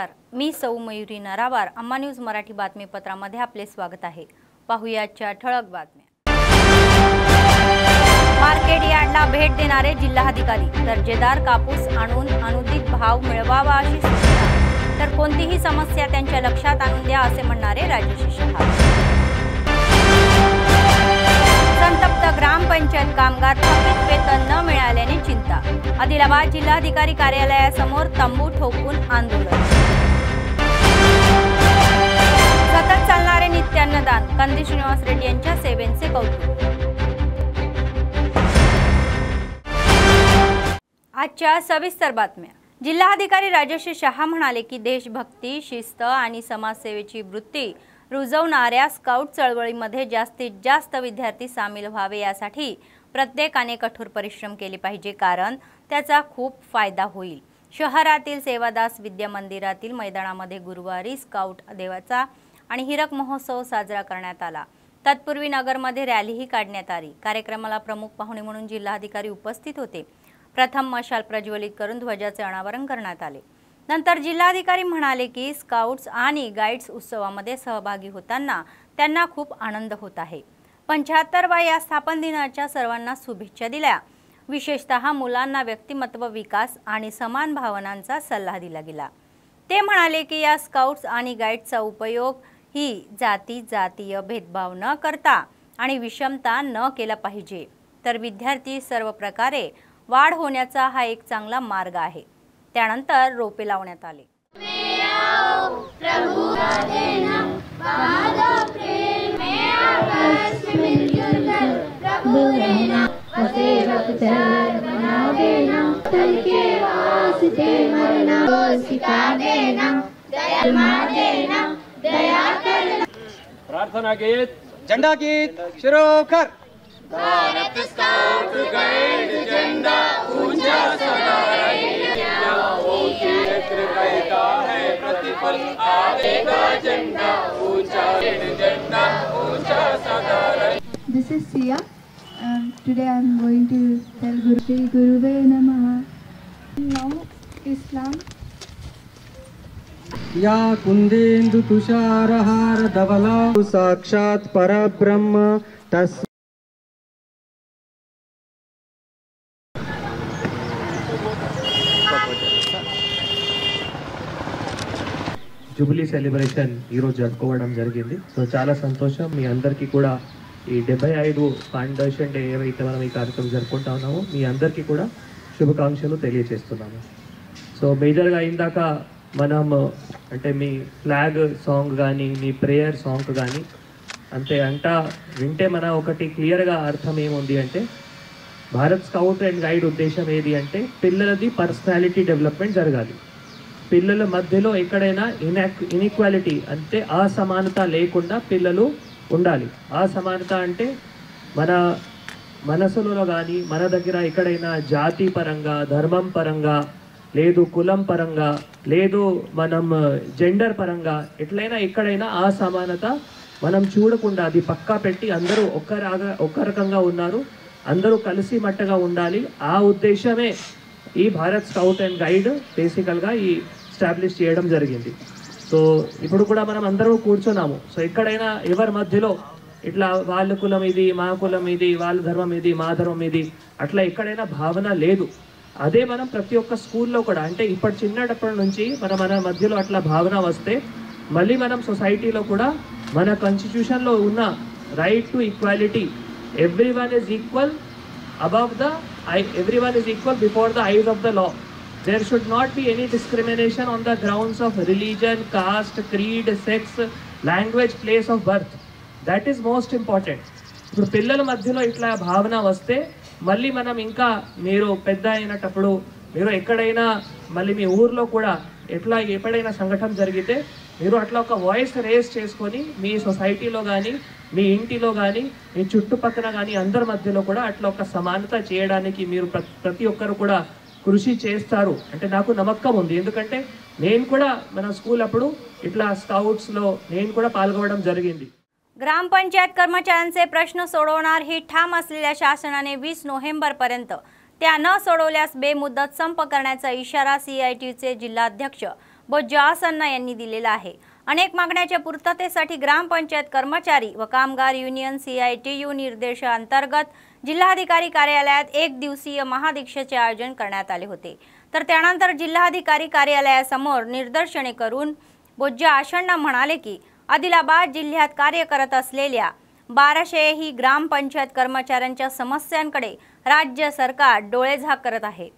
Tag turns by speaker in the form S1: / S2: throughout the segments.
S1: नमस्कार, मी सौ मयुरी नरावार। अम्मा न्यूज मराठी बातमीपत्रामध्ये आपले स्वागत आहे। पाहुयाच्या ठळक बातम्या। मार्केट यार्डला भेट देणारे जिल्हाधिकारी, दर्जेदार कापूस आणून अनुदित भाव मिळवावा अशी सूचना। तर कोणतीही समस्या त्यांच्या लक्षात आणून द्या असे म्हणणारे राजेश शहा। संतप्त ग्रामपंचायत कामगार थकीत वेतन न मिळाल्याने चिंता। आदिलाबाद जिल्हाधिकारी कार्यालयासमोर तंबू ठोकून आंदोलन। सतत चालणारे नित्य अन्नदान, कंदी श्रीनिवास रेड्डी यांच्या सेवेचे कौतुक। आजच्या सविस्तर बातम्या। जिल्हाधिकारी राजेश शहा म्हणाले की देशभक्ती, शिस्त आणि समाजसेवेची वृत्ती रुजवणाऱ्या स्काउट चळवळीमध्ये जास्तीत जास्त विद्यार्थी सामील व्हावे यासाठी प्रत्येकाने कठोर परिश्रम केले पाहिजे, कारण त्याचा खूप फायदा होईल। शहरातील सेवादास विद्या मंदिरातील मैदानामध्ये गुरुवारी स्काउट देवाचा आणि हिरक महोत्सव साजरा करण्यात आला। तत्पूर्वी नगरमध्ये रॅलीही काढण्यात आली। कार्यक्रमाला प्रमुख पाहुणे म्हणून जिल्हाधिकारी उपस्थित होते। प्रथम मशाल प्रज्वलित करून ध्वजाचे अनावरण करण्यात आले। नंतर जिल्हाधिकारी म्हणाले की स्काउट्स आणि गाईड्स उत्सवामध्ये सहभागी होताना त्यांना खूप आनंद होत आहे। 75व्या या स्थापन दिनाच्या सर्वांना शुभेच्छा दिल्या। विशेषतः मुलांना व्यक्तिमत्व विकास आणि समान भावनांचा सल्ला दिला गेला। ते म्हणाले की या स्काउट्स आणि गाईड्सचा उपयोग ही जातीय भेदभाव न करता आणि विषमता न केला पाहिजे, तर विद्यार्थी सर्व प्रकारे वाढ होण्याचा हा एक चांगला मार्ग आहे। त्यानंतर रोपे लावण्यात आले।
S2: प्रार्थना गीत, झंडा गीत शुरू कर।
S3: भारत स्काउट गाइड झंडा ऊंचा सदा रहेगा, वो क्षेत्र कहता है प्रतिपल आएगा झंडा ऊंचा, झंडा ऊंचा सदा रहेगा।
S4: This is Sia. Today I am going to tell Shri Guruve Namaha. Now Islam.
S2: या कुंदेंदु तुषारहार धवला साक्षात परब्रह्म तस्
S5: జూబ్లీ సెలబ్రేషన్ ఈరోజు జరుపుకోవడం జరిగింది। సో చాలా సంతోషం। మీ అందరికీ కూడా ఈ 75 ఫౌండేషన్ డే ఏవైతే మనం ఈ కార్యక్రమం జరుపుకుంటా ఉన్నామో మీ అందరికీ కూడా శుభాకాంక్షలు తెలియజేస్తున్నాము। సో మేజర్గా ఇందాక మనం అంటే మీ ఫ్లాగ్ సాంగ్ కానీ మీ ప్రేయర్ సాంగ్ కానీ అంతే వింటే మన ఒకటి క్లియర్గా అర్థం ఏముంది అంటే భారత్ స్కౌట్ అండ్ గైడ్ ఉద్దేశం ఏది అంటే పిల్లలది పర్సనాలిటీ డెవలప్మెంట్ జరగాలి। పిల్లల మధ్యలో ఎక్కడైనా ఇన్ఈక్వాలిటీ అంటే అసమానత లేకుండా పిల్లలు ఉండాలి। అసమానత అంటే మన మనసులో కానీ మన దగ్గర ఎక్కడైనా జాతి పరంగా, ధర్మం పరంగా, లేదు కులం పరంగా, లేదు మనం జెండర్ పరంగా ఎట్లయినా ఎక్కడైనా అసమానత మనం చూడకుండా అది పక్కా పెట్టి అందరూ ఒక్క రకంగా ఉన్నారు, అందరూ కలిసి మట్టగా ఉండాలి। ఆ ఉద్దేశమే ఈ భారత్ స్కౌట్ అండ్ గైడ్ బేసికల్గా ఈ ఎస్టాబ్లిష్ చేయడం జరిగింది। సో ఇప్పుడు కూడా మనం అందరూ కూర్చున్నాము। సో ఎక్కడైనా ఎవరి మధ్యలో ఇట్లా వాళ్ళ కులం ఇది, మా కులం ఇది, వాళ్ళ ధర్మం ఇది, మా ధర్మం ఇది అట్లా ఎక్కడైనా భావన లేదు। అదే మనం ప్రతి ఒక్క స్కూల్లో కూడా అంటే ఇప్పుడు చిన్నప్పటి నుంచి మన మధ్యలో అట్లా భావన వస్తే మళ్ళీ మనం సొసైటీలో కూడా మన కాన్స్టిట్యూషన్లో ఉన్న right to equality, everyone is equal above the everyone is equal before the eyes of the law. There should not be any discrimination on the grounds of religion, caste, creed, sex, language, place of birth. That is most important. ఇప్పుడు పిల్లల మధ్యలో ఇట్లా భావన వస్తే మళ్ళీ మనం ఇంకా మీరు పెద్ద అయినప్పుడు మీరు ఎక్కడైనా మళ్ళీ మీ ఊర్లో కూడా ఎప్పుడైనా సంఘటన జరిగితే మీరు అట్లా ఒక వాయిస్ రేస్ చేసుకొని మీ సొసైటీలో కానీ మీ ఇంటిలో కానీ మీ చుట్టుపక్కల కానీ అందరి మధ్యలో కూడా అట్లా ఒక సమానత చేయడానికి మీరు ప్రతి ఒక్కరు కూడా కృషి చేస్తారు అంటే నాకు నమ్మకం ఉంది। ఎందుకంటే నేను కూడా మన స్కూల్ అప్పుడు ఇట్లా స్కౌట్స్లో నేను కూడా పాల్గొనడం జరిగింది।
S1: ग्रामपंचायत कर्मचाऱ्यांचे प्रश्न सोडवणार ही ठाम असलेल्या शासनाने 20 नोव्हेंबरपर्यंत त्या न सोडवल्यास बेमुदत संप करण्याचा इशारा सीआयटीचे जिल्हाध्यक्ष बोज्जास अण्णा यांनी दिलेला आहे। अनेक मागण्याच्या पूर्ततेसाठी ग्रामपंचायत कर्मचारी व कामगार युनियन CITU निर्देशांतर्गत जिल्हाधिकारी कार्यालयात एक दिवसीय महादीक्षेचे आयोजन करण्यात आले होते। तर त्यानंतर जिल्हाधिकारी कार्यालयासमोर निदर्शने करून बोज्जास अण्णा म्हणाले की आदिलाबाद जिल्ह्यात कार्य करत असलेल्या 1200 ग्रामपंचायत कर्मचाऱ्यांच्या समस्यांकडे राज्य सरकार डोळेझाक करत आहे।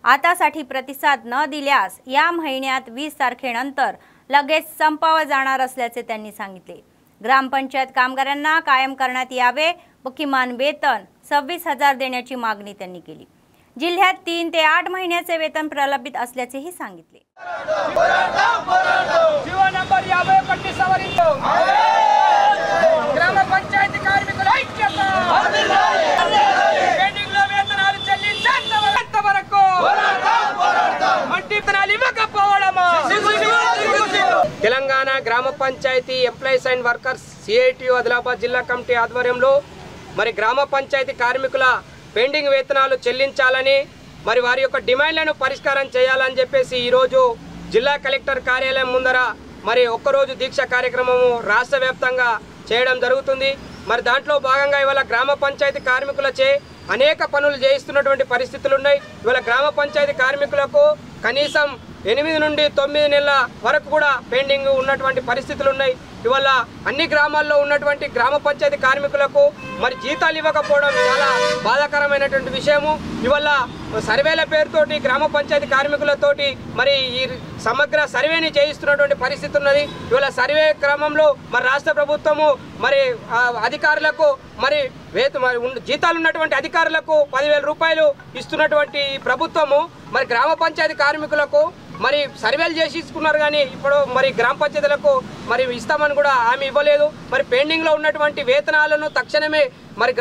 S1: आतासाठी प्रतिसाद न दिल्यास या महिन्यात 20 तारखेनंतर लगेच संपावर जाणार असल्याचे त्यांनी सांगितले। ग्रामपंचायत कामगारांना कायम करण्यात यावे व किमान वेतन 26,000 देण्याची मागणी त्यांनी केली। जिल्ह्यात 3 ते 8 महिन्याचे वेतन प्रलंबित असल्याचेही सांगितले।
S3: గ్రామపంచాయతీ కార్మికుల ఐక్యత పెండింగ్ లో వేతనాలు చెల్లించేంత వరకు వేతనాలు ఇవ్వకపోవడమా Telangana Grama Panchayati employees and workers CITU Adilabad జిల్లా కమిటీ ఆధ్వర్యంలో మరి గ్రామ పంచాయతీ కార్మికుల పెండింగ్ వేతనాలు చెల్లించాలని మరి వారి యొక్క డిమాండ్లను పరిష్కారం చేయాలని చెప్పేసి ఈ రోజు జిల్లా కలెక్టర్ కార్యాలయం ముందర మరి ఒక్కరోజు దీక్ష కార్యక్రమము రాష్ట్ర వ్యాప్తంగా చేయడం జరుగుతుంది। మరి దాంట్లో భాగంగా ఇవాళ గ్రామ పంచాయతీ కార్మికులచే అనేక పనులు చేయిస్తున్నటువంటి పరిస్థితులు ఉన్నాయి। ఇవాళ గ్రామ పంచాయతీ కార్మికులకు కనీసం 8 నుండి 9 నెలల వరకు కూడా పెండింగ్ ఉన్నటువంటి పరిస్థితులు ఉన్నాయి। ఇవాళ అన్ని గ్రామాల్లో ఉన్నటువంటి గ్రామ పంచాయతీ కార్మికులకు మరి జీతాలు ఇవ్వకపోవడం చాలా బాధాకరమైనటువంటి విషయము। ఇవాళ సర్వేల పేరుతోటి గ్రామ పంచాయతీ కార్మికులతోటి మరి ఈ సమగ్ర సర్వేని చేయిస్తున్నటువంటి పరిస్థితి ఉన్నది। ఇవాళ సర్వే క్రమంలో మరి రాష్ట్ర ప్రభుత్వము మరి అధికారులకు మరి జీతాలు ఉన్నటువంటి అధికారులకు 10,000 రూపాయలు ఇస్తున్నటువంటి ప్రభుత్వము మరి గ్రామ పంచాయతీ కార్మికులకు మరి సర్వేలు చేసి ఇస్తున్నారు కానీ ఇప్పుడు మరి గ్రామ పంచాయతీలకు మరి ఇస్తామని కూడా హామీ ఇవ్వలేదు। మరి పెండింగ్ లో ఉన్నటువంటి వేతనాలను తక్షణమే మరి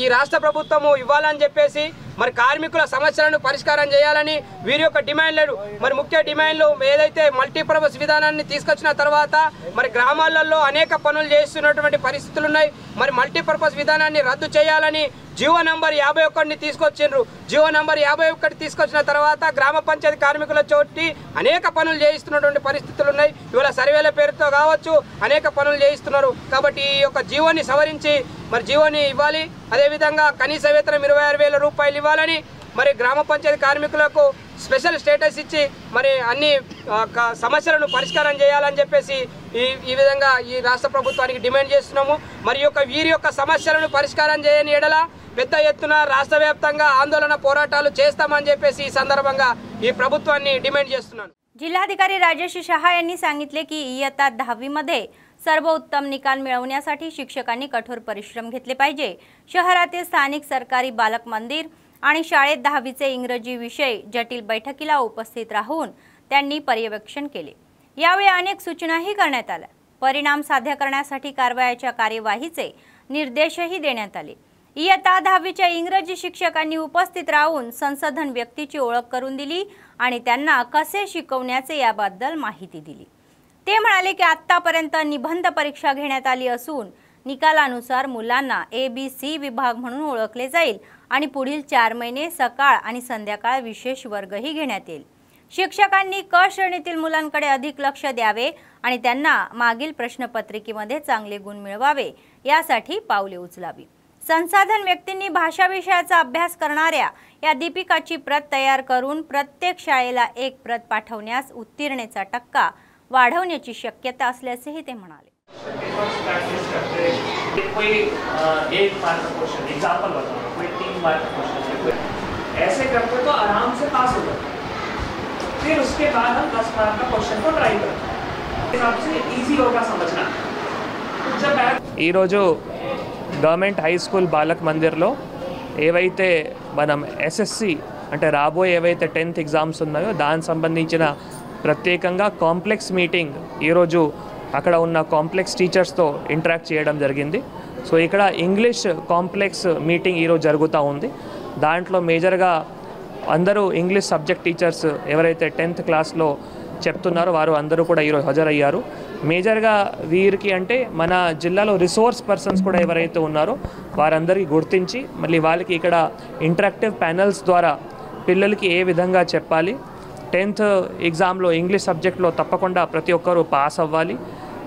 S3: ఈ రాష్ట్ర ప్రభుత్వము ఇవ్వాలని చెప్పేసి మరి కార్మికుల సమస్యలను పరిష్కారం చేయాలని వీరి యొక్క డిమాండ్లు మరి ముఖ్య డిమాండ్లు ఏదైతే మల్టీపర్పస్ విధానాన్ని తీసుకొచ్చిన తర్వాత మరి గ్రామాలలో అనేక పనులు చేస్తున్నటువంటి పరిస్థితులు ఉన్నాయి। మరి మల్టీపర్పస్ విధానాన్ని రద్దు చేయాలని జీవో నంబర్ 51ని తీసుకొచ్చిండ్రు। జీవో నంబర్ 51 తీసుకొచ్చిన తర్వాత గ్రామ పంచాయతీ కార్మికుల చోటి అనేక పనులు చేయిస్తున్నటువంటి పరిస్థితులు ఉన్నాయి। ఇవాళ సర్వేల పేరుతో కావచ్చు అనేక పనులు చేయిస్తున్నారు। కాబట్టి ఈ యొక్క జీవోని సవరించి మరి జీవోని ఇవ్వాలి। అదేవిధంగా కనీస వేతనం 26,000 రూపాయలు ఇవ్వాలని మరి గ్రామ పంచాయతీ కార్మికులకు స్పెషల్ స్టేటస్ ఇచ్చి మరి అన్ని సమస్యలను పరిష్కారం చేయాలని చెప్పేసి ఈ విధంగా ఈ రాష్ట్ర ప్రభుత్వానికి డిమాండ్ చేస్తున్నాము। మరి వీరి యొక్క సమస్యలను పరిష్కారం చేయని ఎడల పెద్ద ఎత్తున రాష్ట్ర వ్యాప్తంగా ఆందోళన పోరాటాలు చేస్తామని చెప్పేసి ఈ సందర్భంగా ఈ ప్రభుత్వాన్ని డిమాండ్ చేస్తున్నాను।
S1: जिल्हाधिकारी राजेश शहा यांनी सांगितले की इयत्ता 10वी मध्ये सर्वोत्तम निकाल मिळवण्यासाठी शिक्षकांनी कठोर परिश्रम घेतले पाहिजे। शहरातील स्थानिक सरकारी बालक मंदिर आणि शाळेत 10वीचे इंग्रजी विषय जटिल बैठकीला उपस्थित राहून त्यांनी पर्यवेक्षण केले। यावेळी अनेक सूचनाही करण्यात आल्या। परिणाम साध्य करण्यासाठी कारवाईच्या कार्यवाहीचे निर्देशही देण्यात आले। इयत्ता 10वीच्या इंग्रजी शिक्षकांनी उपस्थित राहून संसाधन व्यक्तीची ओळख करून दिली आणि त्यांना कसे शिकवण्याचे याबद्दल माहिती दिली। ते म्हणाले की आतापर्यंत निबंध परीक्षा घेण्यात आली असून निकालानुसार मुलांना ABC विभाग म्हणून ओळखले जाईल आणि पुढील 4 महिने सकाळ आणि संध्याकाळ विशेष वर्गही घेण्यात येईल। शिक्षकांनी क श्रेणीतील मुलांकडे अधिक लक्ष द्यावे आणि त्यांना मागील प्रश्नपत्रिकेमध्ये चांगले गुण मिळवावे यासाठी पावले उचलावी। संसाधन व्यक्तींनी भाषा विषयाचा अभ्यास करणाऱ्या या दीपिकाची प्रत तयार करून प्रत्येक शाळेला एक प्रत पाठवण्यास उत्तीर्णतेचा टक्का वाढवण्याची शक्यता असल्याचेही ते म्हणाले।
S6: कोई 1 मार्क का क्वेश्चन एग्जांपल बताओ, कोई 3 मार्क का क्वेश्चन ऐसे करते तो आराम से पास हो जाते। फिर उसके बाद हम 10 मार्क का क्वेश्चन को ट्राई करते हैं। सबसे इजी होगा समझना। जब ఈ రోజు గవర్నమెంట్ హై స్కూల్ బాలక్ మందిర్లో ఏవైతే మనం SSC అంటే రాబోయే ఏవైతే 10th ఎగ్జామ్స్ ఉన్నాయో దానికి సంబంధించిన ప్రత్యేకంగా కాంప్లెక్స్ మీటింగ్ ఈరోజు అక్కడ ఉన్న కాంప్లెక్స్ టీచర్స్తో ఇంటరాక్ట్ చేయడం జరిగింది। సో ఇక్కడ ఇంగ్లీష్ కాంప్లెక్స్ మీటింగ్ ఈరోజు జరుగుతూ ఉంది। దాంట్లో మేజర్గా అందరూ ఇంగ్లీష్ సబ్జెక్ట్ టీచర్స్ ఎవరైతే 10th క్లాస్లో చెప్తున్నారో వారు అందరూ కూడా ఈరోజు హాజరయ్యారు। మేజర్గా వీరికి అంటే మన జిల్లాలో రిసోర్స్ పర్సన్స్ కూడా ఎవరైతే ఉన్నారో వారందరికీ గుర్తించి మళ్ళీ వాళ్ళకి ఇక్కడ ఇంటరాక్టివ్ ప్యానెల్స్ ద్వారా పిల్లలకి ఏ విధంగా చెప్పాలి, 10th ఎగ్జామ్లో ఇంగ్లీష్ సబ్జెక్ట్లో తప్పకుండా ప్రతి ఒక్కరూ పాస్ అవ్వాలి.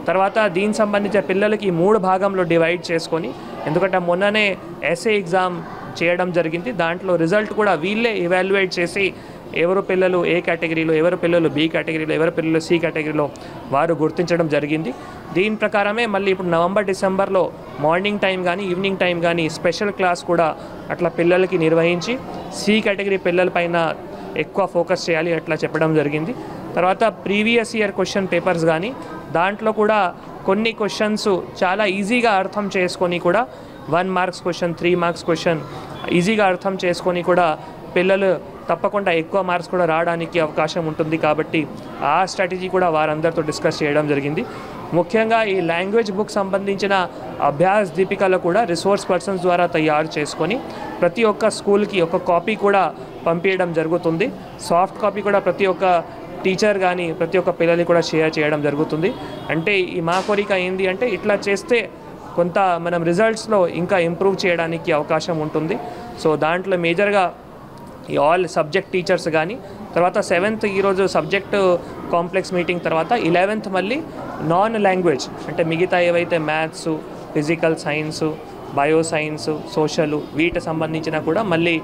S6: తర్వాత దీనికి సంబంధించిన పిల్లలకి 3 భాగంలో డివైడ్ చేసుకొని, ఎందుకంటే మొన్ననే ఎస్ఏ ఎగ్జామ్ చేయడం జరిగింది, దాంట్లో రిజల్ట్ కూడా వీళ్ళే ఎవాల్యుయేట్ చేసి ఎవరు పిల్లలు ఏ కేటగిరీలో, ఎవరు పిల్లలు బి కేటగిరీలో, ఎవరు పిల్లలు సి కేటగిరీలో వారు గుర్తించడం జరిగింది. దీని ప్రకారమే మళ్ళీ ఇప్పుడు నవంబర్ డిసెంబర్లో మార్నింగ్ టైం కానీ ఈవినింగ్ టైం కానీ స్పెషల్ క్లాస్ కూడా అట్లా పిల్లలకి నిర్వహించి సి కేటగిరీ పిల్లలపైన ఎక్కువ ఫోకస్ చేయాలి అట్లా చెప్పడం జరిగింది. తర్వాత ప్రీవియస్ ఇయర్ క్వశ్చన్ పేపర్స్ కానీ దాంట్లో కూడా కొన్ని క్వశ్చన్స్ చాలా ఈజీగా అర్థం చేసుకొని కూడా 1 మార్క్స్ క్వశ్చన్, 3 మార్క్స్ క్వశ్చన్ ఈజీగా అర్థం చేసుకొని కూడా పిల్లలు తప్పకుండా ఎక్కువ మార్క్స్ కూడా రావడానికి అవకాశం ఉంటుంది. కాబట్టి ఆ స్ట్రాటజీ కూడా వారందరితో డిస్కస్ చేయడం జరిగింది. ముఖ్యంగా ఈ లాంగ్వేజ్ బుక్ సంబంధించిన అభ్యాస్ దీపికలు కూడా రిసోర్స్ పర్సన్స్ ద్వారా తయారు చేసుకొని ప్రతి ఒక్క స్కూల్కి ఒక కాపీ కూడా పంపించడం జరుగుతుంది. సాఫ్ట్ కాపీ కూడా ప్రతి ఒక్క టీచర్ కానీ ప్రతి ఒక్క పిల్లలకి కూడా షేర్ చేయడం జరుగుతుంది. అంటే ఈ మా కోరిక ఏంటి అంటే ఇట్లా చేస్తే కొంత మనం రిజల్ట్స్లో ఇంకా ఇంప్రూవ్ చేయడానికి అవకాశం ఉంటుంది. సో దాంట్లో మేజర్గా ఈ ఆల్ సబ్జెక్ట్ టీచర్స్ కానీ, తర్వాత 7th ఈరోజు సబ్జెక్టు కాంప్లెక్స్ మీటింగ్, తర్వాత 11th మళ్ళీ నాన్ లాంగ్వేజ్ అంటే మిగతా ఏవైతే maths, physical science, bio science, social వీటి संबंधिंచిన కూడా మళ్ళీ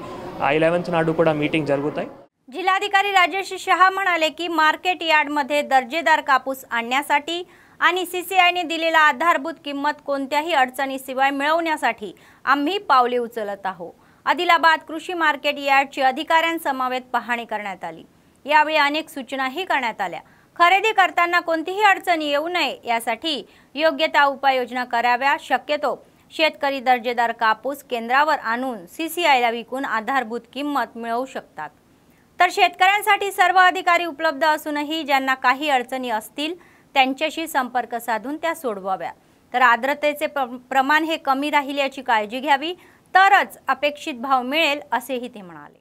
S6: ఆ 11th नाडू కూడా మీటింग జరుగుతాయి.
S1: जिल्हाधिकारी राजेश शहा म्हणाले की मार्केट यार्डमध्ये दर्जेदार कापूस आणण्यासाठी आणि सीसीआयने दिलेला आधारभूत किंमत कोणत्याही अडचणीशिवाय मिळवण्यासाठी आम्ही पावले उचलत आहोत. आदिलाबाद कृषी मार्केट यार्डची अधिकाऱ्यांसमवेत पाहणी करण्यात आली. यावेळी अनेक सूचनाही करण्यात आल्या. खरेदी करताना कोणतीही अडचण येऊ नये यासाठी योग्य त्या उपाययोजना कराव्या. शक्यतो शेतकरी दर्जेदार कापूस केंद्रावर आणून सीसीआयला विकून आधारभूत किंमत मिळवू शकतात. तर शेतकऱ्यांसाठी सर्व अधिकारी उपलब्ध असूनही ज्यांना काही अडचणी असतील त्यांच्याशी संपर्क साधून त्या सोडवाव्या. तर आर्द्रतेचे प्रमाण हे कमी राहील याची काळजी घ्यावी, तरच अपेक्षित भाव मिळेल असेही ते म्हणाले.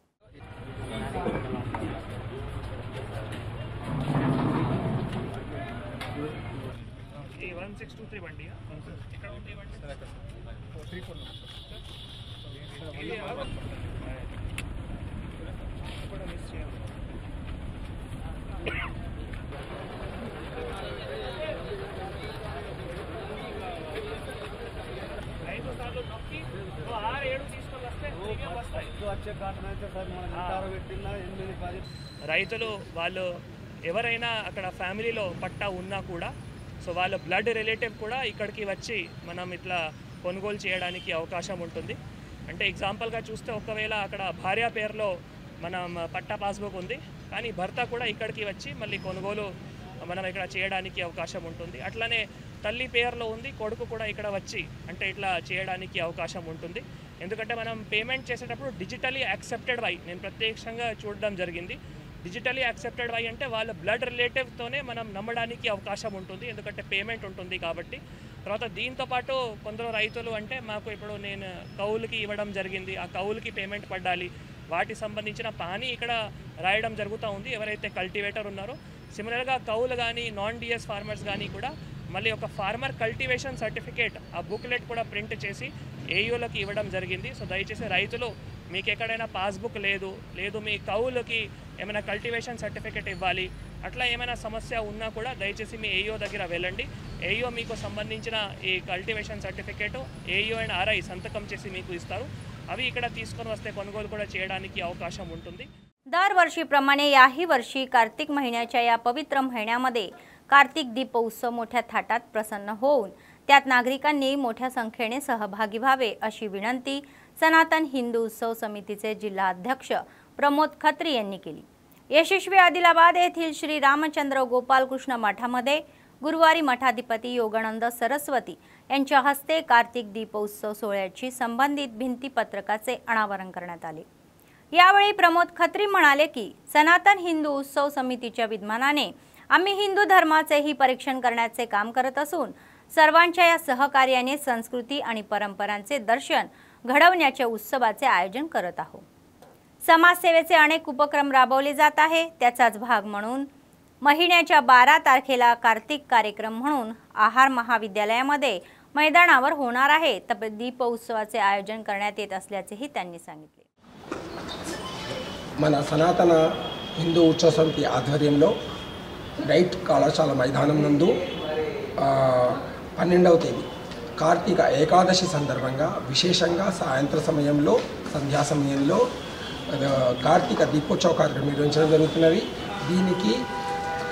S6: రైతులు వాళ్ళు ఎవరైనా అక్కడ ఫ్యామిలీలో పట్టా ఉన్నా కూడా సో వాళ్ళ బ్లడ్ రిలేటివ్ కూడా ఇక్కడికి వచ్చి మనం ఇట్లా కొనుగోలు చేయడానికి అవకాశం ఉంటుంది. అంటే ఎగ్జాంపుల్గా చూస్తే ఒకవేళ అక్కడ భార్య పేరులో మనం పట్టా పాస్బుక్ ఉంది కానీ భర్త కూడా ఇక్కడికి వచ్చి మళ్ళీ కొనుగోలు మనం ఇక్కడ చేయడానికి అవకాశం ఉంటుంది. అట్లనే తల్లి పేరులో ఉంది, కొడుకు కూడా ఇక్కడ వచ్చి అంటే ఇట్లా చేయడానికి అవకాశం ఉంటుంది. ఎందుకంటే మనం పేమెంట్ చేసేటప్పుడు డిజిటలీ యాక్సెప్టెడ్ వై నేను ప్రత్యక్షంగా చూడడం జరిగింది. డిజిటలీ యాక్సెప్టెడ్ వై అంటే వాళ్ళ బ్లడ్ రిలేటివ్తోనే మనం నమ్మడానికి అవకాశం ఉంటుంది, ఎందుకంటే పేమెంట్ ఉంటుంది కాబట్టి. తర్వాత దీంతోపాటు కొందరు రైతులు అంటే మాకు ఇప్పుడు నేను కౌలుకి ఇవ్వడం జరిగింది, ఆ కౌలుకి పేమెంట్ పడాలి, వాటి సంబంధించిన పానీ ఇక్కడ రాయడం జరుగుతూ ఉంది ఎవరైతే కల్టివేటర్ ఉన్నారో. సిమిలర్గా కౌలు కానీ నాన్ డిఎస్ ఫార్మర్స్ కానీ కూడా మళ్ళీ ఒక ఫార్మర్ కల్టివేషన్ సర్టిఫికేట్ ఆ బుక్లెట్ కూడా ప్రింట్ చేసి ఏయూలకి ఇవ్వడం జరిగింది. సో దయచేసి రైతులు మీకు ఎక్కడైనా పాస్బుక్ లేదు మీ కౌలుకి ఏమైనా కల్టివేషన్ సర్టిఫికేట్ ఇవ్వాలి, అట్లా ఏమైనా సమస్య ఉన్నా కూడా దయచేసి మీ ఏఈఓ దగ్గర వెళ్ళండి. ఏఈఓ మీకు సంబంధించిన ఈ cultivation certificate AEO and RI సంతకం చేసి మీకు ఇస్తారు. అవి ఇక్కడ తీసుకొని వస్తే కొనుగోలు కూడా చేయడానికి అవకాశం ఉంటుంది.
S1: दरवर्षीप्रमाणे याही वर्षी कार्तिक महिन्याच्या या पवित्र महिन्यामध्ये कार्तिक दीपोत्सव मोठ्या थाटात प्रसन्न होऊन त्यात नागरिकांनी मोठ्या संख्येने सहभागी व्हावे अशी विनंती सनातन हिंदू उत्सव समितीचे जिल्हाध्यक्ष प्रमोद खत्री यांनी केली. यशस्वी आदिलाबाद येथील श्री रामचंद्र गोपालकृष्ण मठामध्ये गुरुवारी मठाधिपती योगानंद सरस्वती यांच्या हस्ते कार्तिक दीपोत्सव सोहळ्याची संबंधित भिंतीपत्रकाचे अनावरण करण्यात आले. यावेळी प्रमोद खत्री म्हणाले की सनातन हिंदू उत्सव समितीच्या विद्यमानाने आम्ही हिंदू धर्माचेही परीक्षण करण्याचे काम करत असून सर्वांच्या या सहकार्याने संस्कृती आणि परंपरांचे दर्शन घडवण्याच्या उत्सवाचे आयोजन करत आहोत. समाजसेवेचे अनेक उपक्रम राबवले जात आहे. त्याचाच भाग म्हणून महिन्याच्या 12 तारखेला कार्तिक कार्यक्रम म्हणून आहार महाविद्यालयामध्ये मैदानावर होणार आहे. तर दीपोत्सवाचे आयोजन करण्यात येत असल्याचेही त्यांनी सांगितले.
S7: మన సనాతన హిందూ ఉత్సవ సమితి ఆధ్వర్యంలో రైట్ కళాశాల మైదానం నందు 12వ తేదీ కార్తీక ఏకాదశి సందర్భంగా విశేషంగా సాయంత్ర సమయంలో సంధ్యా సమయంలో కార్తీక దీపోత్సవ కార్యక్రమం నిర్వహించడం జరుగుతున్నది. దీనికి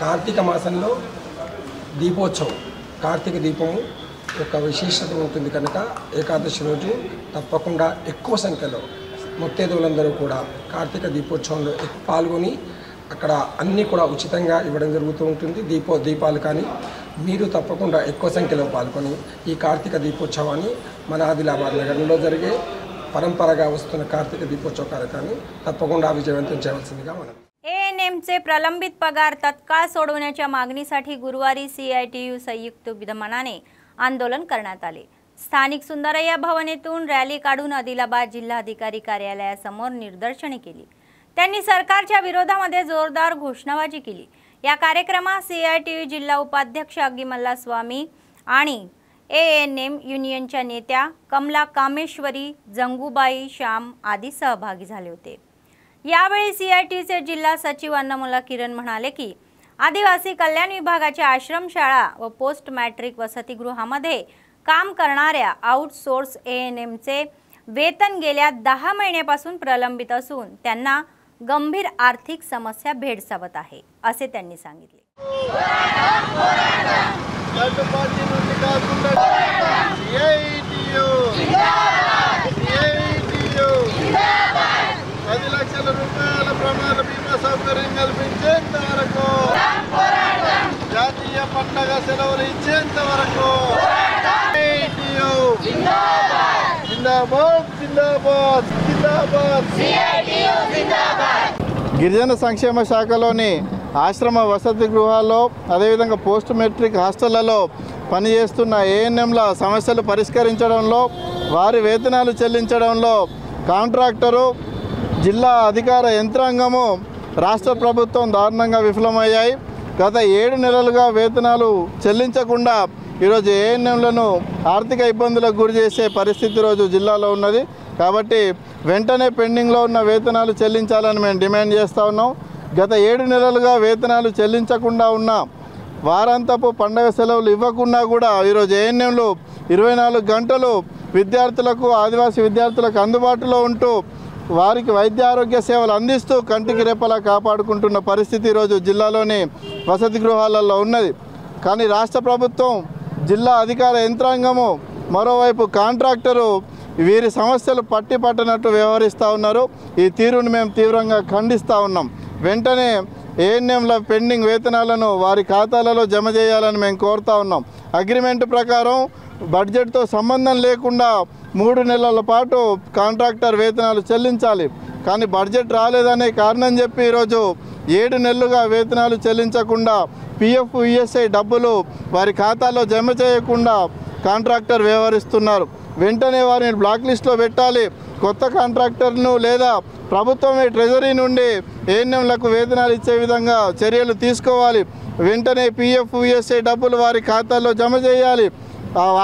S7: కార్తీక మాసంలో దీపోత్సవం కార్తీక దీపము ఒక విశేషత ఉంటుంది కనుక ఏకాదశి రోజు తప్పకుండా ఎక్కువ సంఖ్యలో ముత్తైదువులందరూ కూడా కార్తీక దీపోత్సవంలో పాల్గొని అక్కడ అన్నీ కూడా ఉచితంగా ఇవ్వడం జరుగుతూ ఉంటుంది. దీపాలు కానీ మీరు తప్పకుండా ఎక్కువ సంఖ్యలో పాల్గొని ఈ కార్తీక దీపోత్సవాన్ని మన ఆదిలాబాద్ నగరంలో జరిగే परंपरागा वस्तुन्न कार्तिक दीपोत्सव कार्यक्रमाన్ని तप्पकुंडा विजयवंతం చేయవలసిందిగా మనం
S1: एएनएमचे प्रलंबित पगार तत्काळ सोडवण्याच्या मागणीसाठी गुरुवारी सीआयटीयू संयुक्त विद्यमानाने आंदोलन करण्यात आले. स्थानिक सुंदरय्या भवनेतून रॅली काढून आदिलाबाद जिल्हाधिकारी कार्यालयासमोर निदर्शने केली. त्यांनी सरकारच्या विरोधामध्ये जोरदार घोषणाबाजी केली. या कार्यक्रमात सीआयटीयू जिल्हा उपाध्यक्ष अग्गिमल्ला स्वामी आणि एएनएम युनियनच्या नेत्या कमला कामेश्वरी, जंगूबाई श्याम आदी सहभागी झाले होते. यावेळी सीआयटीचे जिल्हा सचिव अन्नमुला किरण म्हणाले की आदिवासी कल्याण विभागाच्या आश्रमशाळा व पोस्ट मॅट्रिक वसतिगृहामध्ये काम करणाऱ्या आउटसोर्स एएनएमचे वेतन गेल्या 10 महिन्यापासून प्रलंबित असून त्यांना गंभीर आर्थिक समस्या भेडसावत आहे असे त्यांनी सांगितले.
S8: సౌకర్యం కల్పించేంత వరకు జాతీయ పండగ సెలవులు ఇచ్చేంత వరకు గిరిజన సంక్షేమ శాఖలోని ఆశ్రమ వసతి గృహాల్లో అదేవిధంగా పోస్ట్ మెట్రిక్ హాస్టళ్లలో పనిచేస్తున్న ఏఎన్ఎంల సమస్యలు పరిష్కరించడంలో వారి వేతనాలు చెల్లించడంలో కాంట్రాక్టరు జిల్లా అధికార యంత్రాంగము రాష్ట్ర ప్రభుత్వం దారుణంగా విఫలమయ్యాయి. గత 7 నెలలుగా వేతనాలు చెల్లించకుండా ఈరోజు ఏఎన్ఎంలను ఆర్థిక ఇబ్బందులకు గురి చేసే పరిస్థితి రోజు జిల్లాలో ఉన్నది. కాబట్టి వెంటనే పెండింగ్లో ఉన్న వేతనాలు చెల్లించాలని మేము డిమాండ్ చేస్తూ ఉన్నాం. గత 7 నెలలుగా వేతనాలు చెల్లించకుండా ఉన్న వారాంతపు పండగ సెలవులు ఇవ్వకుండా కూడా ఈరోజు ఏఎన్ఎంలు 24 గంటలు విద్యార్థులకు ఆదివాసీ విద్యార్థులకు అందుబాటులో ఉంటూ వారికి వైద్య ఆరోగ్య సేవలు అందిస్తూ కంటికి రెప్పలా కాపాడుకుంటున్న పరిస్థితి ఈరోజు జిల్లాలోని వసతి గృహాలలో ఉన్నది. కానీ రాష్ట్ర ప్రభుత్వం జిల్లా అధికార యంత్రాంగము మరోవైపు కాంట్రాక్టరు వీరి సమస్యలు పట్టనట్టు వ్యవహరిస్తూ ఉన్నారు. ఈ తీరును మేము తీవ్రంగా ఖండిస్తూ ఉన్నాం. వెంటనే ఏఎన్ఎంల పెండింగ్ వేతనాలను వారి ఖాతాలలో జమ చేయాలని మేము కోరుతా ఉన్నాం. అగ్రిమెంట్ ప్రకారం బడ్జెట్తో సంబంధం లేకుండా 3 నెలల పాటు కాంట్రాక్టర్ వేతనాలు చెల్లించాలి. కానీ బడ్జెట్ రాలేదనే కారణం చెప్పి ఈరోజు 7 నెలలుగా వేతనాలు చెల్లించకుండా పిఎఫ్ ఈఎస్ఐ డబ్బులు వారి ఖాతాలో జమ చేయకుండా కాంట్రాక్టర్ వ్యవహరిస్తున్నారు. వెంటనే వారిని బ్లాక్ లిస్ట్లో పెట్టాలి. కొత్త కాంట్రాక్టర్ను లేదా ప్రభుత్వమే ట్రెజరీ నుండి ఏఎన్ఎంలకు వేతనాలు ఇచ్చే విధంగా చర్యలు తీసుకోవాలి. వెంటనే పిఎఫ్ ఈఎస్ఐ డబ్బులు వారి ఖాతాల్లో జమ చేయాలి.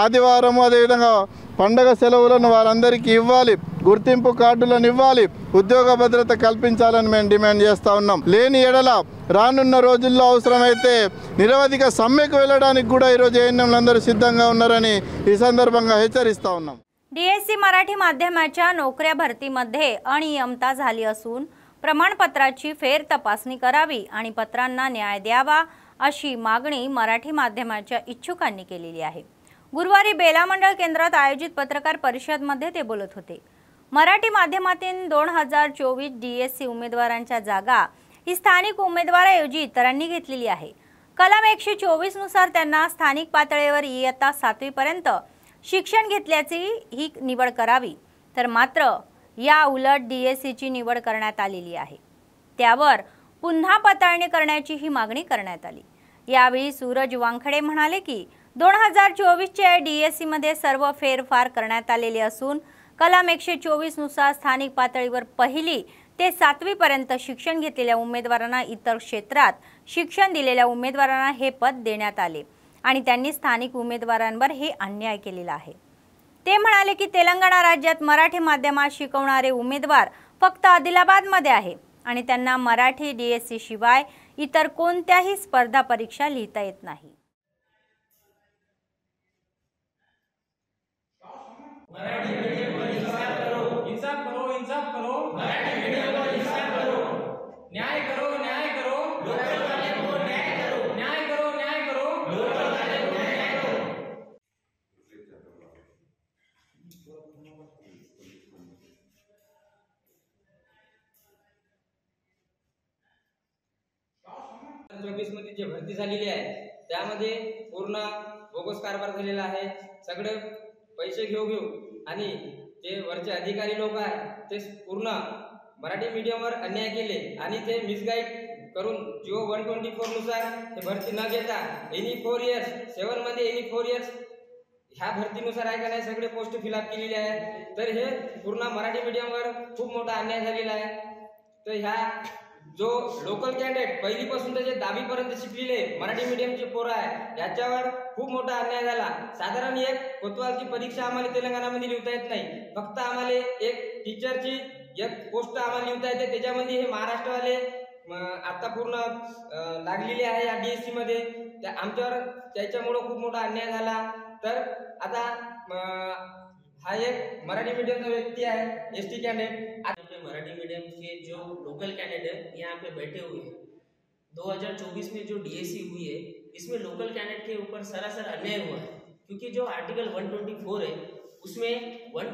S8: ఆదివారం అదేవిధంగా పండగ సెలవులను వారందరికీ ఇవ్వాలి. గుర్తింపు కార్డులను ఇవ్వాలి. ఉద్యోగ భద్రత కల్పించాలని మేము డిమాండ్ చేస్తూ ఉన్నాం. లేని ఎడల రానున్న రోజుల్లో అవసరమైతే నిరవధిక సమ్మెకు వెళ్ళడానికి కూడా ఈరోజు ఏఎన్ఎంలందరూ సిద్ధంగా ఉన్నారని ఈ సందర్భంగా హెచ్చరిస్తూ ఉన్నాం.
S1: डीएससी मराठी माध्यमाच्या नोकऱ्या भरतीमध्ये अनियमितता झाली असून प्रमाणपत्राची फेर तपासणी करावी आणि पत्रांना न्याय द्यावा अशी मागणी मराठी माध्यमाच्या इच्छुकांनी केलेली आहे. गुरुवारी बेला मंडळ केंद्रात आयोजित पत्रकार परिषदेमध्ये ते बोलत होते. मराठी माध्यमातील 2024 डीएससी उमेदवारांच्या जागा ही स्थानिक उमेदवाराऐवजी इतरांनी घेतलेली आहे. कलम 124 नुसार त्यांना स्थानिक पातळीवर इयत्ता 7वी पर्यंत शिक्षण घेतल्याची ही निवड करावी, तर मात्र या उलट डीएससीची निवड करण्यात आलेली आहे. त्यावर पुन्हा पडताळणी करण्याची ही मागणी करण्यात आली. यावेळी सूरज वांखडे म्हणाले की 2024च्या डीएससी मध्ये सर्व फेरफार करण्यात आलेले असून कलम 124 नुसार स्थानिक पातळीवर 1ली ते 7वी पर्यंत शिक्षण घेतलेल्या उमेदवारांना इतर क्षेत्रात शिक्षण दिलेल्या उमेदवारांना हे पद देण्यात आले आणि त्यांनी स्थानिक उमेदवारांवर हे अन्याय केलेला आहे. ते म्हणाले की तेलंगणा राज्यात मराठी माध्यमात शिकवणारे उमेदवार फक्त आदिलाबादमध्ये आहे. आणि त्यांना मराठी DSC शिवाय इतर कोणत्याही स्पर्धा परीक्षा लिहिता येत नाही।
S9: मराठी मीडियम पर इंसाफ करो, इंसाफ करो, इंसाफ करो। मराठी मीडियम पर इंसाफ करो, न्याय करो, न्याय करो। लोकल वाले को न्याय करो, न्याय करो, न्याय करो। लोकल वाले को न्याय करो।
S10: मध्ये जे भरती झालेली आहे त्यामध्ये पूर्ण बोगस कारभार झालेला आहे। सगळे पैसे घेऊ आणि जे वरचे अधिकारी लोक आहेत ते पूर्ण मराठी मीडियमवर अन्याय केले आणि ते मिसगाईड करून जिओ 124 नुसार हे भरती न घेता एनी 4 इयर्स 7 मध्ये एनी 4 इयर्स ह्या भरतीनुसार आहे का नाही सगळे पोस्ट फिलअप केलेले आहेत। तर हे पूर्ण मराठी मीडियमवर खूप मोठा अन्याय झालेला आहे। तर ह्या जो लोकल कॅन्डिडेट पहिलीपासून ते 10वी पर्यंत शिकलेले मराठी मीडियमचे पोरं आहे याच्यावर खूप मोठा अन्याय झाला। साधारण एक कोतवालची परीक्षा आम्हाला तेलंगणामध्ये लिहिता येत नाही, फक्त आम्हाला एक टीचरची एक पोस्ट आम्हाला लिहिता येते, त्याच्यामध्ये हे महाराष्ट्रवाले आता पूर्ण लागलेले आहे या DSC मध्ये। त्या आमच्यावर त्याच्यामुळे खूप मोठा अन्याय झाला। तर आता हा एक मराठी मीडियम का व्यक्ति है ST कैंडिडेट।
S11: मराठी मीडियम के जो लोकल कैंडिडेट यहाँ पे बैठे हुए हैं, 2024 में जो DSC हुई है इसमें लोकल कैंडिडेट के ऊपर सरासर अन्याय हुआ है, क्योंकि जो आर्टिकल 124 है उसमें 1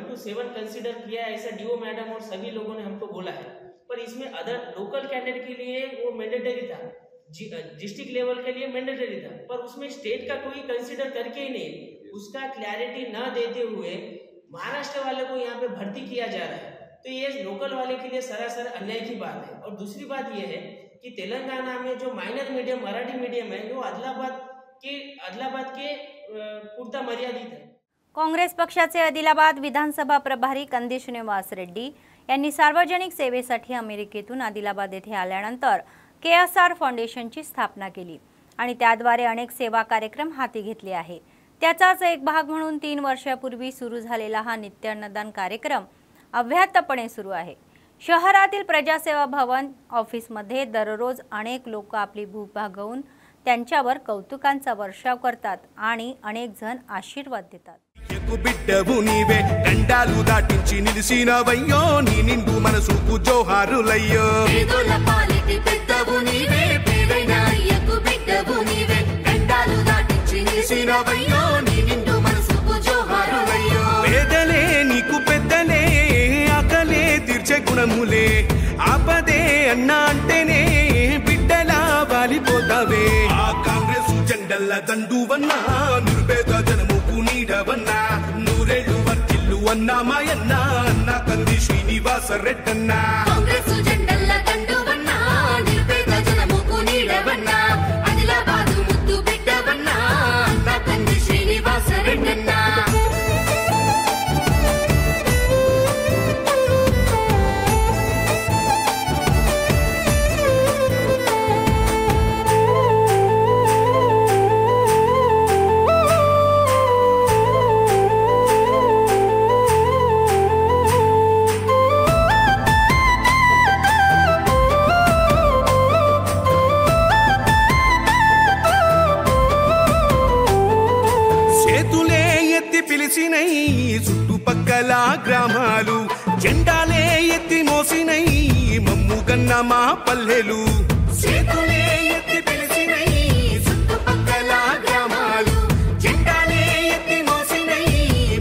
S11: to 7 कंसिडर किया है, ऐसा DO मैडम और सभी लोगों ने हमको बोला है। पर इसमें अदर लोकल कैंडिडेट के लिए वो मैंडेटरी था, डिस्ट्रिक्ट लेवल के लिए मैंडेटरी था, पर उसमें स्टेट का कोई कंसिडर करके ही नहीं, उसका क्लैरिटी न देते हुए महाराष्ट्र वाले को यहाँ पे भर्ती किया जा रहा है। तो ये लोकल वाले के लिए सरासर अन्याय की बात है। और दूसरी बात यह है कि तेलंगाना में जो माइनर मीडियम मराठी मीडियम है वो आदिलाबाद के पुरता मर्यादित है।
S1: काँग्रेस पक्षाचे आदिलाबाद विधानसभा प्रभारी कंदी श्रीनिवास रेड्डी यांनी सार्वजनिक सेवेसाठी अमेरिकेतून आदिलाबाद येथे आल्यानंतर KSR फाउंडेशनची स्थापना केली आणि त्याद्वारे अनेक सेवा कार्यक्रम हाती घेतले आहे। त्याचाच एक भाग म्हणून 3 वर्षापूर्वी सुरू झालेला हा नित्य अन्नदान कार्यक्रम अव्याहतपणे सुरू आहे। शहरातील प्रजासेवा भवन ऑफिसमध्ये दररोज अनेक लोक आपली भूक भागवून त्यांच्यावर कौतुकांचा वर्षाव करतात आणि अनेक जण आशीर्वाद देतात।
S12: బిడ్డవు నీవే గండాలు దాటించి నిలిసినవయ్యో నీ నిండు మనసుకు జోహారులయ్యో పేదల పాలిటి పెద్దవు నీవే పేదైన అయ్యకు బిడ్డవు నీవే గండాలు దాటించి నిలిసినవయ్యో నీ నిండు మనసుకు జోహారులయ్యో పేదలే నీకు పెద్దలే ఆకలే తీర్చే గుణములే ఆపదే అన్న అంటేనే బిడ్డలా వాలిపోతావే ఆ కాంగ్రెస్ జెండల దండువన్నా నిర్భేద జనముకు నీడవన్నా నూరేళ్ళు వర్తిల్లు అన్నా మాయన్న అన్న కంది శ్రీనివాస రెడ్డన్న కాంగ్రెస్ జెండల దండువన్నా నిర్భేద జనముకు నీడవన్నా ఆదిలాబాదు ముద్దు బిడ్డవన్నా అన్న కంది శ్రీనివాస రెడ్డన్న చుట్టుపక్కల గ్రామాలు జెండాలే ఎత్తి మోసినై మమ్ముగన్న మా పల్లెలు చేతులే ఎత్తి పిలిచినై చుట్టుపక్కల గ్రామాలు జెండాలే ఎత్తి మోసినై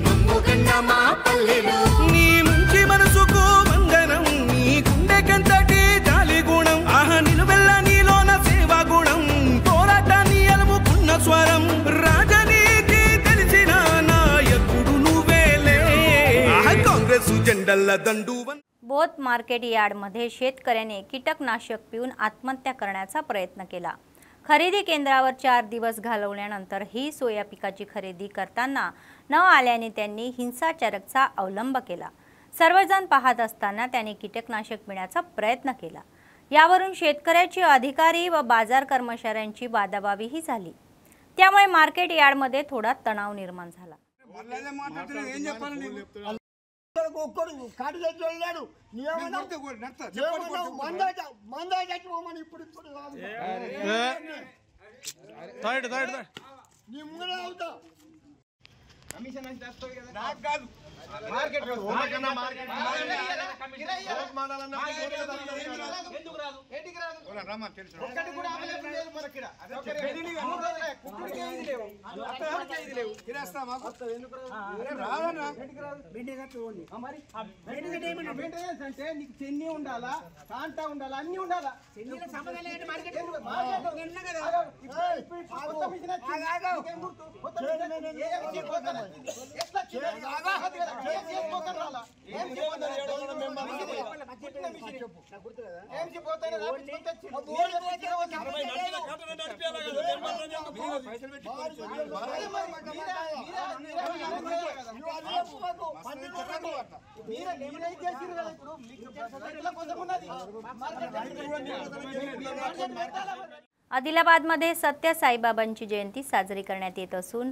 S12: మమ్ముగన్న మా పల్లెలు నీ మంచి మనసుకు వందనం నీ గుండెకంతటి జాలి గుణం ఆహ నిలువెల్ల నీలోన సేవా గుణం పోరాటాన్ని అలుముకున్న స్వరం రాజనీతి తెలిసిన నాయకుడు
S1: बोथ मार्केट यार्डमध्ये शेतकऱ्याने कीटकनाशक पिऊन आत्महत्या करण्याचा प्रयत्न केला। खरेदी केंद्रावर 4 दिवस घालवल्यानंतर ही सोया पिकाची खरेदी करताना न आल्याने त्यांनी हिंसाचाराचा अवलंब केला। सर्वजण पाहत असताना त्याने कीटकनाशक पिण्याचा प्रयत्न केला। यावरून शेतकऱ्याची अधिकारी व बाजार कर्मचाऱ्यांची वादावादीही झाली। त्यामुळे मार्केट यार्डमध्ये थोडा तणाव निर्माण झाला।
S13: ఒక్కడు కాడి తెచ్చి వెళ్ళాడు మందా చచ్చిపోమని ఇప్పుడు నీ ముంగడ అవుతా కమిషన్ నాకు కాదు మార్కెట్ ఎందుకు రాదు ఏంటికి రాదు ఒక్కటి కూడా అవైలబుల్ లేదు మనకి అంటే నీకు చెన్ని ఉండాలా కాంటా ఉండాలా అన్ని ఉండాలా
S1: आदिलाबादमध्ये सत्य साईबाबांची जयंती साजरी करण्यात येत असून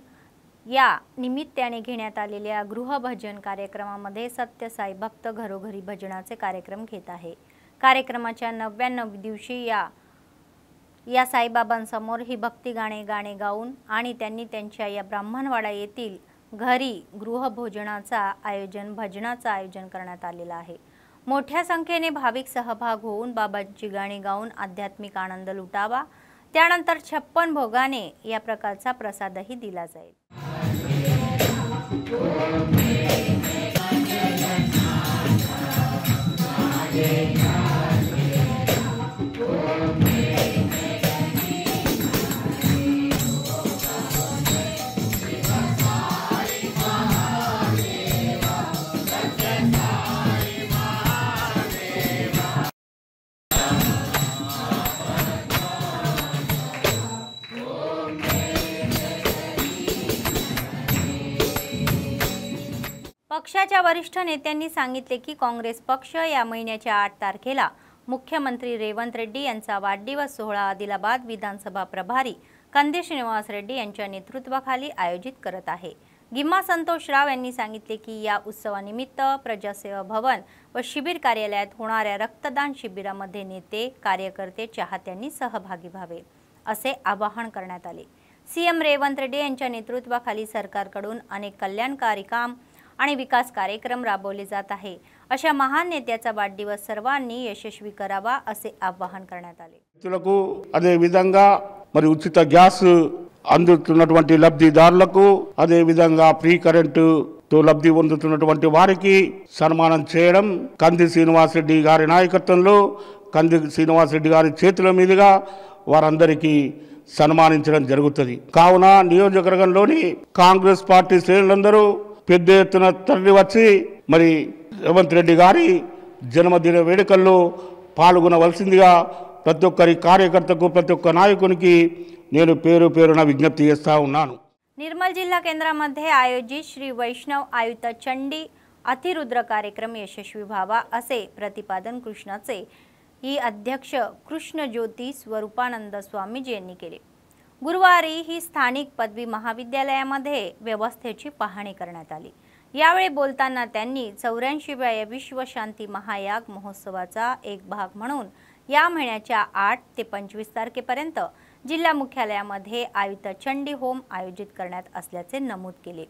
S1: या निमित्ताने घेण्यात आलेल्या गृहभजन कार्यक्रमामध्ये सत्य साई भक्त घरोघरी भजनाचे कार्यक्रम घेत आहे। कार्यक्रमाच्या 99 दिवशी या साईबाबांसमोर ही भक्ती गाणे गाऊन आणि त्यांनी त्यांच्या या ब्राह्मणवाडा येथील घरी गृहभोजनाचा भजनाचा आयोजन करण्यात आलेला आहे। मोठ्या संख्येने भाविक सहभाग होऊन बाबांची गाणी गाऊन आध्यात्मिक आनंद लुटावा। त्यानंतर 56 भोगाने या प्रकारचा प्रसादही दिला जाईल। पक्षाच्या वरिष्ठ नेत्यांनी सांगितले की काँग्रेस पक्ष या महिन्याच्या 8 तारखेला मुख्यमंत्री रेवंत रेड्डी यांचा वाढदिवस सोहळा आदिलाबाद विधानसभा प्रभारी कंदी श्रीनिवास रेड्डी यांच्या नेतृत्वाखाली आयोजित करत आहे। गिम्मा संतोष राव यांनी सांगितले की या उत्सवानिमित्त प्रजासेवा भवन व शिबिर कार्यालयात होणाऱ्या रक्तदान शिबिरामध्ये नेते, कार्यकर्ते, चाहत्यांनी सहभागी व्हावे असे आवाहन करण्यात आले। सीएम रेवंत रेड्डी यांच्या नेतृत्वाखाली सरकारकडून अनेक कल्याणकारी काम आणि विकास कार्यक्रम राबवले जात आहे। अशा महान नेत्याचा वाढदिवस सर्वांनी यशस्वी करावा असे आवाहन करण्यात आले।
S14: రైతులకు అదే విధంగా మరి ఉచిత గ్యాస్ అందుతున్నటువంటి లబ్ధిదారులకు అదే విధంగా ఫ్రీ కరెంటు తో లబ్ధి పొందుతున్నటువంటి వారికి సన్మానం చేయడం కంది శ్రీనివాస్ రెడ్డి గారి నాయకత్వంలో కంది శ్రీనివాస్ రెడ్డి గారి చేతుల మీదుగా వారందరికీ సన్మానించడం జరుగుతుంది। కావున నియోజకవర్గంలోని కాంగ్రెస్ పార్టీ శ్రేణులందరూ పెద్ద ఎత్తున తరలి వచ్చి మరి రేవంత్ రెడ్డి గారి జన్మదిన వేడుకల్లో పాల్గొనవలసిందిగా ప్రతి ఒక్కరి కార్యకర్తకు ప్రతి ఒక్క నాయకునికి నేను పేరు పేరున విజ్ఞప్తి చేస్తా ఉన్నాను।
S1: निर्मल जिल्हा केंद्रामध्ये आयोजित श्री वैष्णव आयुक्त चंडी अतिरुद्र कार्यक्रम यशस्वी व्हावा असे प्रतिपादन कृष्णाचे अध्यक्ष कृष्णज्योती स्वरूपानंद स्वामीजी यांनी केले। गुरुवारी ही स्थानिक पदवी महाविद्यालयामध्ये व्यवस्थेची पाहणी करण्यात आली। यावेळी बोलताना त्यांनी 84व्या विश्व शांती महायाग महोत्सवाचा एक भाग म्हणून या महिन्याच्या 8 ते 25 तारखेपर्यंत जिल्हा मुख्यालयामध्ये आयुक्त चंडी होम आयोजित करण्यात असल्याचे नमूद केले।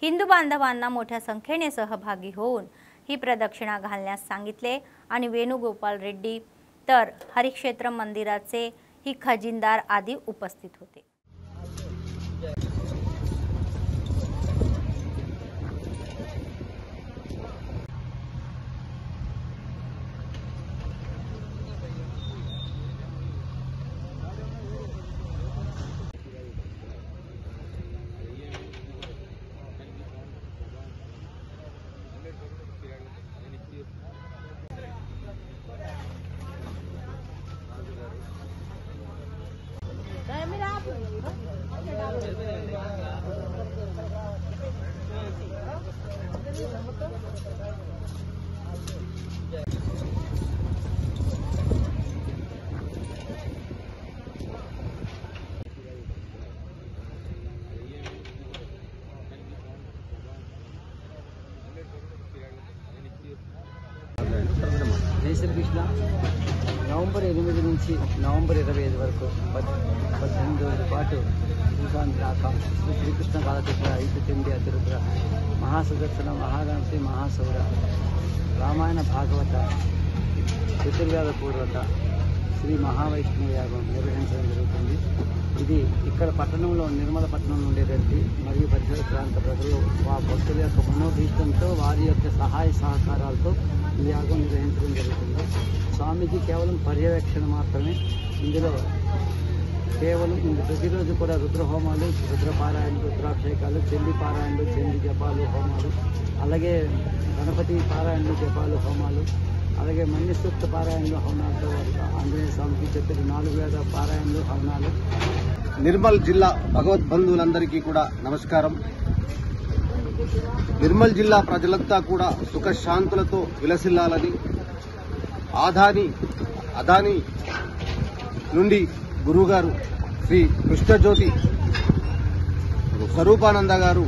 S1: हिंदू बांधवांना मोठ्या संख्येने सहभागी होऊन ही प्रदक्षिणा घालण्यास सांगितले आणि वेणुगोपाल रेड्डी तर हरिक्षेत्र मंदिराचे ही खजिनदार आदी उपस्थित होते।
S15: कैमरा దేశకృష్ణ నవంబర్ 8 నుంచి నవంబర్ 25 వరకు 18 రోజుల పాటు శ్రీకృష్ణ బాలకృష్ణ ఐదుచండి అతిరుద్ర మహాసుదర్శన మహాగణపతి మహాసౌర రామాయణ భాగవత చతుర్వేద పూర్వక శ్రీ మహావైష్ణవ యాగం నిర్వహించడం జరుగుతుంది. ఇది ఇక్కడ పట్టణంలో నిర్మల పట్టణంలో ఉండేటట్టు మరియు పరిసర ప్రాంత ప్రజలు భక్తుల యొక్క మనోభీష్టంతో వారి యొక్క సహాయ సహకారాలతో ఈ యాగం నిర్వహించడం జరుగుతుంది. స్వామీజీ కేవలం పర్యవేక్షణ మాత్రమే. ఇందులో కేవలం ప్రతిరోజు కూడా రుద్రహోమాలు, రుద్రపారాయణలు, రుద్రాభిషేకాలు, చండీ పారాయణలు, చండీ జపాలు, హోమాలు, అలాగే గణపతి పారాయణలు, జపాలు, హోమాలు, అలాగే మన్యసూక్త పారాయణలు, హవనాలతో ఆంజనేయ స్వామికి చెప్పిన 4 వేద పారాయణలు, హవనాలు.
S16: నిర్మల్ జిల్లా భగవద్బంధువులందరికీ కూడా నమస్కారం. నిర్మల్ జిల్లా ప్రజలంతా కూడా సుఖశాంతులతో విలసిల్లాలని అదాని నుండి గురువుగారు శ్రీ కృష్ణజ్యోతి స్వరూపానంద గారు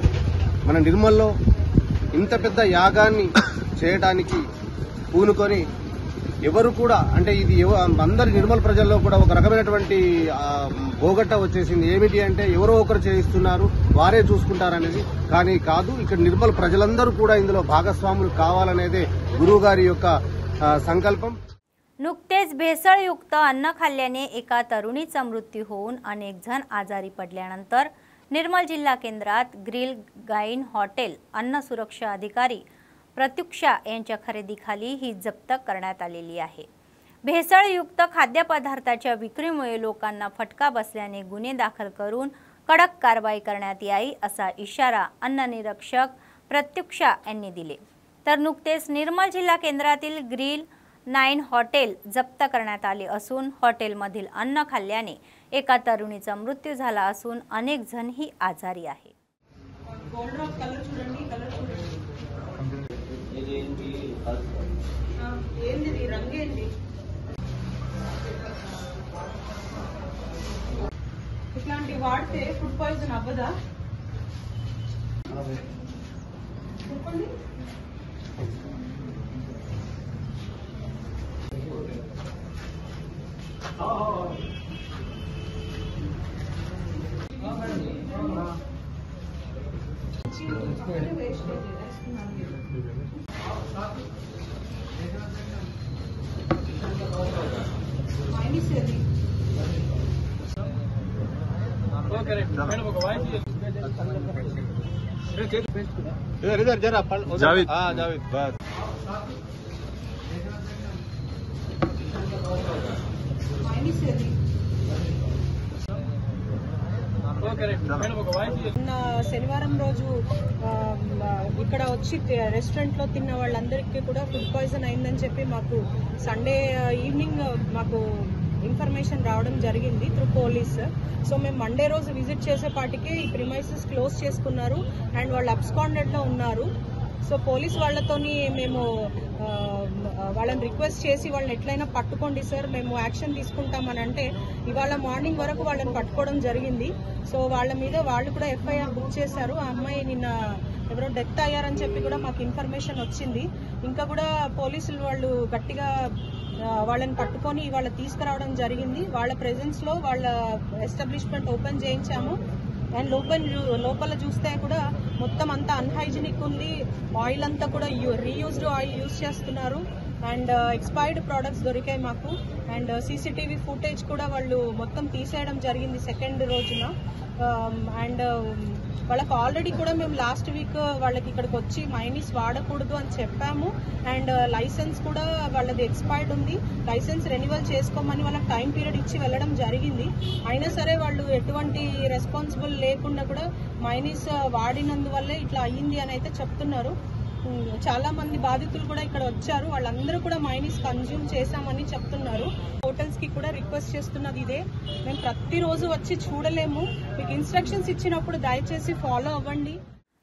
S16: మన నిర్మల్లో ఇంత పెద్ద యాగాన్ని చేయడానికి పూనుకొని ఎవరు కూడా అంటే ఇది అందరి నిర్మల్ ప్రజల్లో కూడా ఒక రకమైనటువంటి బోగట్ట వచ్చేసింది. ఏమిటి అంటే ఎవరో ఒకరు చేయిస్తున్నారు, వారే చూసుకుంటారనేది. కానీ కాదు, ఇక్కడ నిర్మల్ ప్రజలందరూ కూడా ఇందులో भागस्वामुలు కావాలనేదే गुरु गारी యొక్క संकल्पम.
S1: नुकतेच भेसळयुक्त अन्न खाल्ल्याने एका तरुणीचा मृत्यू होऊन अनेक जण आजारी पडल्यानंतर निर्मल जिल्हा केंद्रात ग्रिल गाईन हॉटेल अन्न सुरक्षा अधिकारी प्रत्युक्षा यांच्या खरेदीखाली ही जप्त करण्यात आलेली आहे. भेसळयुक्त खाद्यपदार्थाच्या विक्रीमुळे लोकांना फटका बसल्याने गुन्हे दाखल करून कडक कारवाई करण्यात यावी असा इशारा अन्न निरीक्षक प्रत्युक्षा यांनी दिले. तर नुकतेच निर्मल जिल्हा केंद्रातील ग्रिल 9 हॉटेल जप्त करण्यात आले असून हॉटेलमधील अन्न खाल्ल्याने एका तरुणीचा मृत्यू झाला असून अनेक जण ही आजारी आहे.
S17: ఇట్లాంటి వాడితే ఫుడ్ పాయిజన్ అవ్వదా? చెప్పండి.
S16: इधर जरा जावेद. हाँ जावेद बस.
S17: శనివారం రోజు ఇక్కడ వచ్చి రెస్టారెంట్ లో తిన్న వాళ్ళందరికీ కూడా ఫుడ్ పాయిజన్ అయిందని చెప్పి మాకు సండే ఈవినింగ్ మాకు ఇన్ఫర్మేషన్ రావడం జరిగింది త్రూ పోలీస్. సో మేము మండే రోజు విజిట్ చేసేపాటికి ఈ ప్రిమైసెస్ క్లోజ్ చేసుకున్నారు అండ్ వాళ్ళు అబ్స్కాండెడ్ లో ఉన్నారు. సో పోలీస్ వాళ్ళతోని మేము వాళ్ళని రిక్వెస్ట్ చేసి వాళ్ళని ఎట్లయినా పట్టుకోండి సార్, మేము యాక్షన్ తీసుకుంటామని అంటే ఇవాళ మార్నింగ్ వరకు వాళ్ళని పట్టుకోవడం జరిగింది. సో వాళ్ళ మీద వాళ్ళు కూడా ఎఫ్ఐఆర్ బుక్ చేశారు. ఆ అమ్మాయి నిన్న ఎవరో డెత్ అయ్యారని చెప్పి కూడా మాకు ఇన్ఫర్మేషన్ వచ్చింది. ఇంకా కూడా పోలీసులు వాళ్ళు గట్టిగా వాళ్ళని పట్టుకొని ఇవాళ తీసుకురావడం జరిగింది. వాళ్ళ ప్రెజెన్స్ లో వాళ్ళ ఎస్టాబ్లిష్మెంట్ ఓపెన్ చేయించాము. అండ్ లోపల చూస్తే కూడా మొత్తం అంతా అన్హైజీనిక్ ఉంది. ఆయిల్ అంతా కూడా రీయూజ్డ్ ఆయిల్ యూజ్ చేస్తున్నారు అండ్ ఎక్స్పైర్డ్ ప్రోడక్ట్స్ దొరికాయి మాకు. అండ్ సీసీటీవీ ఫుటేజ్ కూడా వాళ్ళు మొత్తం తీసేయడం జరిగింది సెకండ్ రోజున. అండ్ వాళ్ళకి ఆల్రెడీ కూడా మేము లాస్ట్ వీక్ వాళ్ళకి ఇక్కడికి వచ్చి మైనీస్ వాడకూడదు అని చెప్పాము. అండ్ లైసెన్స్ కూడా వాళ్ళది ఎక్స్పైర్డ్ ఉంది, లైసెన్స్ రెన్యువల్ చేసుకోమని వాళ్ళకి టైం పీరియడ్ ఇచ్చి వెళ్ళడం జరిగింది. అయినా సరే వాళ్ళు ఎటువంటి రెస్పాన్సిబుల్ లేకుండా కూడా మైనీస్ వాడినందువల్లే ఇట్లా అయ్యింది అని అయితే చెప్తున్నారు. చాలా మంది బాధితులు కూడా ఇక్కడ వచ్చారు, వాళ్ళందరూ కూడా మైనీస్ కన్జ్యూమ్ చేశామని చెప్తున్నారు. హోటల్స్ కి కూడా రిక్వెస్ట్ చేస్తున్నది ఇదే, మేము ప్రతిరోజు వచ్చి చూడలేము, మీకు ఇన్స్ట్రక్షన్స్ ఇచ్చినప్పుడు దయచేసి ఫాలో అవ్వండి.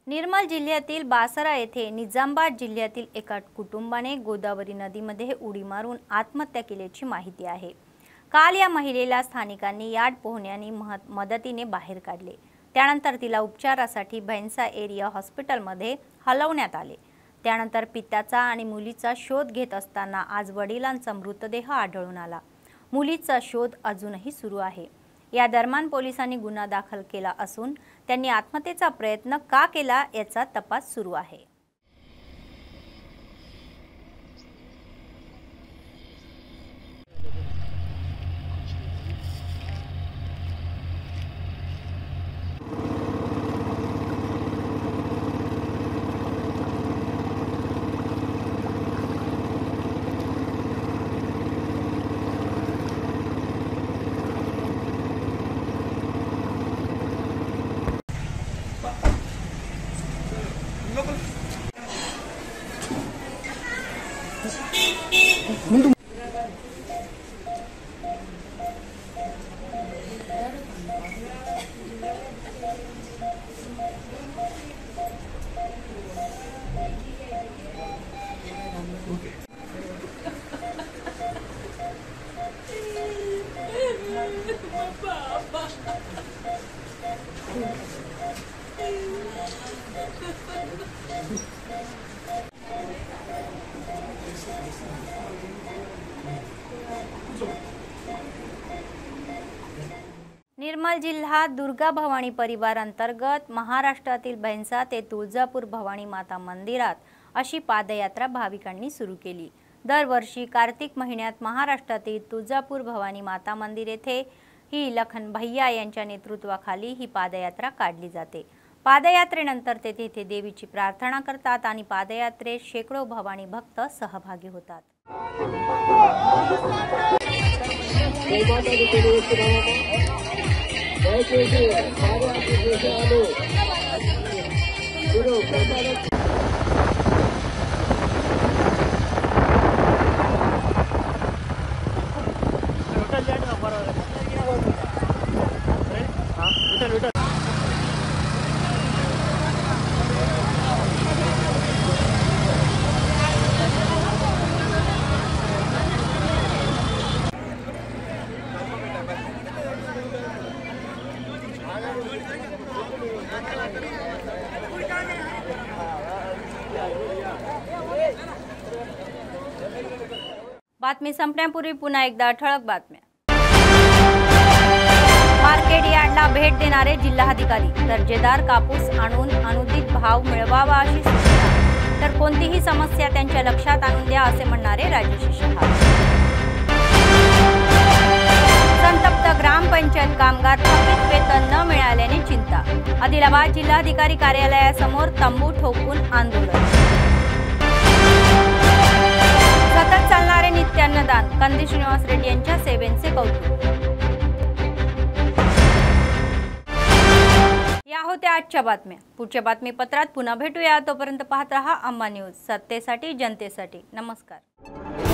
S1: निर्मल जिल्ह्यातील बासरा येथे निजामाबाद जिल्ह्यातील एका कुटुंबाने गोदावरी नदीमध्ये उडी मारून आत्महत्या केल्याची माहिती आहे. काल या महिलेला स्थानिकांनी यार्ड पोहण्यानी मदतीने बाहेर काढले. त्यानंतर तिला उपचारासाठी भैंसा एरिया हॉस्पिटलमध्ये हलवण्यात आले. त्यानंतर पित्याचा आणि मुलीचा शोध घेत असताना आज वडिलांचा मृतदेह आढळून आला। मुलीचा शोध अजूनही सुरू आहे। या दरम्यान पोलिसांनी गुन्हा दाखल केला असून त्यांनी आत्महत्येचा प्रयत्न का केला याचा तपास सुरू आहे। निर्मल जिल्हा दुर्गा भवानी परिवार अंतर्गत महाराष्ट्रातील भैंसा ते तुळजापूर भवानी माता मंदिरात अशी पादयात्रा भाविकांनी सुरू केली। दरवर्षी कार्तिक महिन्यात महाराष्ट्रातील तुळजापूर भवानी माता मंदिर येथे ही लखन भैया यांच्या नेतृत्वाखाली ही पादयात्रा काढली जाते। पादयात्रेनंतर ते तेथे देवीची प्रार्थना करतात आणि पादयात्रेत शेकडो भवानी भक्त सहभागी होतात। बातमी संपण्यापूर्वी पुन्हा एकदा ठळक बातम्या। मार्केट यार्डला भेट देणारे जिल्हाधिकारी, दर्जेदार कापूस आणून अनुचित भाव मिळवावा अशी सूचना, तर कोणतीही समस्या त्यांच्या लक्षात आणून द्या असे म्हणणारे राजेश शहा। संतप्त ग्रामपंचायत कामगार थकीत वेतन न मिळाल्याने चिंता, आदिलाबाद जिल्हाधिकारी कार्यालयासमोर तंबू ठोकून आंदोलन। सतत चालणारे नित्यान्नदान, कंदी श्रीनिवास रेड्डी यांच्या सेवेचे कौतुक। या होत्या आजच्या बातम्या। पुढच्या बातमीपत्रात पुन्हा भेटूया। तोपर्यंत पाहत रहा अंबा न्यूज, सत्तेसाठी जनतेसाठी। नमस्कार।